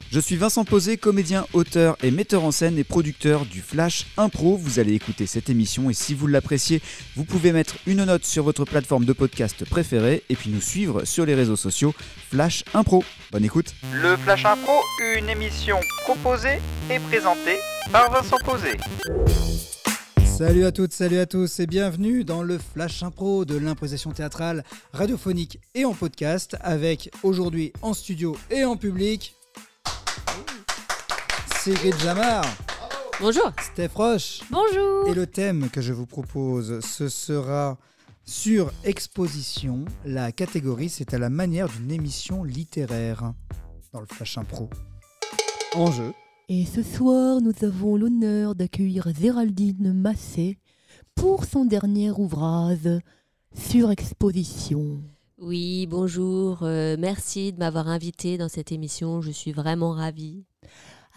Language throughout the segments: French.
Je suis Vincent Posé, comédien, auteur et metteur en scène et producteur du Flash Impro. Vous allez écouter cette émission et si vous l'appréciez, vous pouvez mettre une note sur votre plateforme de podcast préférée et puis nous suivre sur les réseaux sociaux Flash Impro. Bonne écoute. Le Flash Impro, une émission proposée et présentée par Vincent Posé. Salut à toutes, salut à tous et bienvenue dans le Flash Impro de l'improvisation théâtrale radiophonique et en podcast avec aujourd'hui en studio et en public Sigrid Jamar. Bonjour. Steph Roche. Bonjour. Et le thème que je vous propose, ce sera sur exposition. La catégorie, c'est à la manière d'une émission littéraire dans le Flash Impro. Enjeu. Et ce soir, nous avons l'honneur d'accueillir Géraldine Massé pour son dernier ouvrage sur exposition. Oui, bonjour. Merci de m'avoir invitée dans cette émission. Je suis vraiment ravie.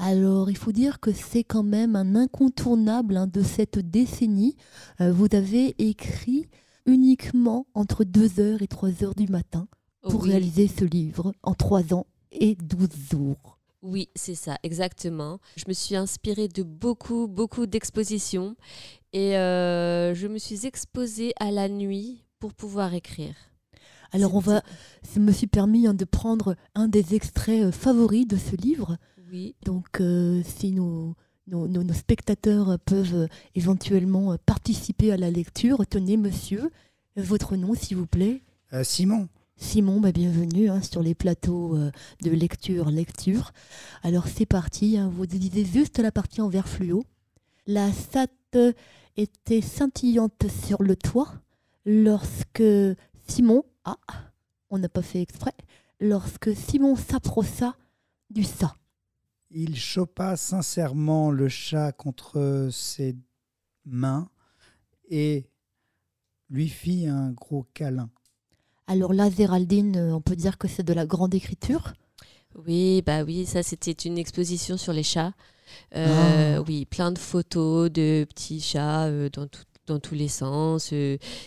Alors, il faut dire que c'est quand même un incontournable de cette décennie. Vous avez écrit uniquement entre 2h et 3h du matin pour réaliser ce livre en 3 ans et 12 jours. Oui, c'est ça, exactement. Je me suis inspirée de beaucoup d'expositions et je me suis exposée à la nuit pour pouvoir écrire. Alors, je me suis permis de prendre un des extraits favoris de ce livre. Oui. Donc, si nos spectateurs peuvent éventuellement participer à la lecture, tenez, monsieur, votre nom, s'il vous plaît. Simon. Simon, bienvenue sur les plateaux de lecture. Alors, c'est parti, vous lisez juste la partie en vert fluo. La satte était scintillante sur le toit lorsque Simon... Ah, on n'a pas fait exprès. Lorsque Simon s'approcha du chat. Il chopa sincèrement le chat contre ses mains et lui fit un gros câlin. Alors là, Géraldine, on peut dire que c'est de la grande écriture. Oui, ça c'était une exposition sur les chats. Oui, plein de photos de petits chats dans tous les sens,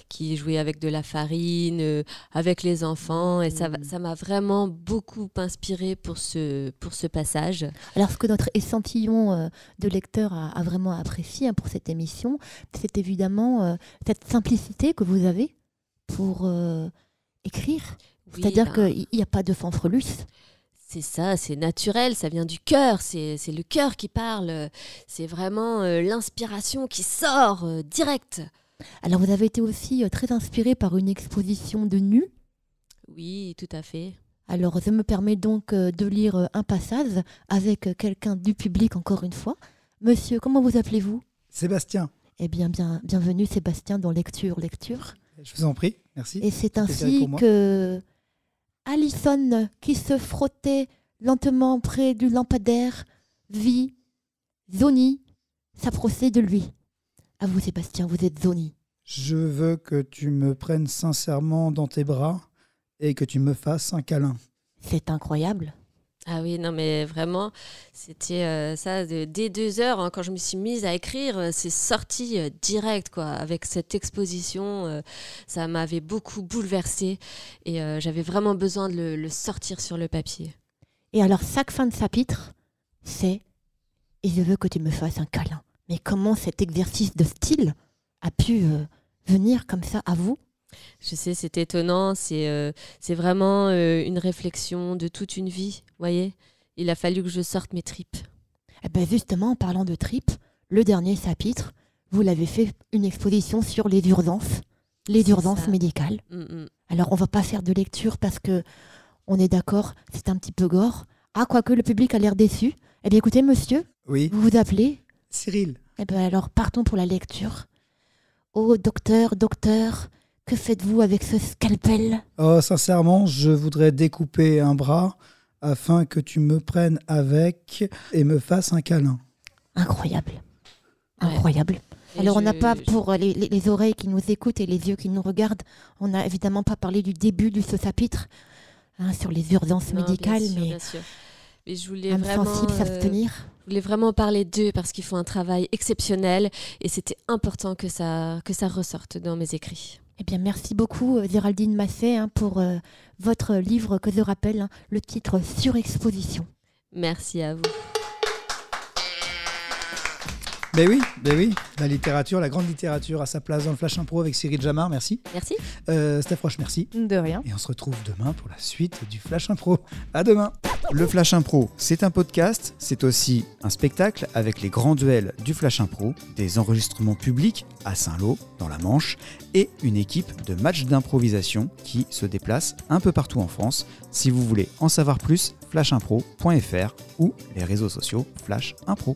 qui jouaient avec de la farine, avec les enfants. Et ça m'a vraiment beaucoup inspirée pour ce passage. Alors, ce que notre échantillon de lecteurs a vraiment apprécié pour cette émission, c'est évidemment cette simplicité que vous avez pour écrire. Oui, c'est-à-dire qu'il n'y a pas de fanfreluche. C'est ça, c'est naturel, ça vient du cœur, c'est le cœur qui parle, c'est vraiment l'inspiration qui sort direct. Alors vous avez été aussi très inspiré par une exposition de nus. Oui, tout à fait. Alors je me permets donc de lire un passage avec quelqu'un du public encore une fois. Monsieur, comment vous appelez-vous ? Sébastien. Eh bien, bienvenue Sébastien dans Lecture. Je vous en prie, merci. Et c'est ainsi que... Alison, qui se frottait lentement près du lampadaire, vit Zoni s'approcher de lui. À vous, Sébastien, vous êtes Zoni. Je veux que tu me prennes sincèrement dans tes bras et que tu me fasses un câlin. C'est incroyable. Ah oui, non mais vraiment, c'était ça, dès 2h, quand je me suis mise à écrire, c'est sorti direct, quoi. Avec cette exposition, ça m'avait beaucoup bouleversée et j'avais vraiment besoin de le sortir sur le papier. Et alors, chaque fin de chapitre, c'est « Et je veux que tu me fasses un câlin ». Mais comment cet exercice de style a pu venir comme ça à vous ? Je sais, c'est étonnant, c'est vraiment une réflexion de toute une vie, vous voyez. Il a fallu que je sorte mes tripes. Eh ben justement, en parlant de tripes, le dernier chapitre, vous l'avez fait une exposition sur les urgences médicales. Alors, on va pas faire de lecture parce que on est d'accord, c'est un petit peu gore. Ah, quoique le public a l'air déçu. Eh bien, écoutez, monsieur, oui. Vous vous appelez ? Cyril. Eh bien, alors, partons pour la lecture. Oh, docteur, que faites-vous avec ce scalpel ? Oh, sincèrement, je voudrais découper un bras afin que tu me prennes avec et me fasses un câlin. Incroyable. Et alors, on n'a pas, pour les oreilles qui nous écoutent et les yeux qui nous regardent, on n'a évidemment pas parlé du début de ce chapitre sur les urgences médicales, bien sûr. Mais je voulais sensible s'abstenir. Je voulais vraiment parler d'eux parce qu'ils font un travail exceptionnel et c'était important que ça ressorte dans mes écrits. Eh bien, merci beaucoup Géraldine Massé pour votre livre que je rappelle, le titre Surexposition. Merci à vous. Ben oui, la littérature, la grande littérature a sa place dans le Flash Impro avec Cyril Jamard, merci. Merci. Steph Roche, merci. De rien. Et on se retrouve demain pour la suite du Flash Impro. À demain. Le Flash Impro, c'est un podcast, c'est aussi un spectacle avec les grands duels du Flash Impro, des enregistrements publics à Saint-Lô, dans la Manche, et une équipe de matchs d'improvisation qui se déplace un peu partout en France. Si vous voulez en savoir plus, flashimpro.fr ou les réseaux sociaux Flash Impro.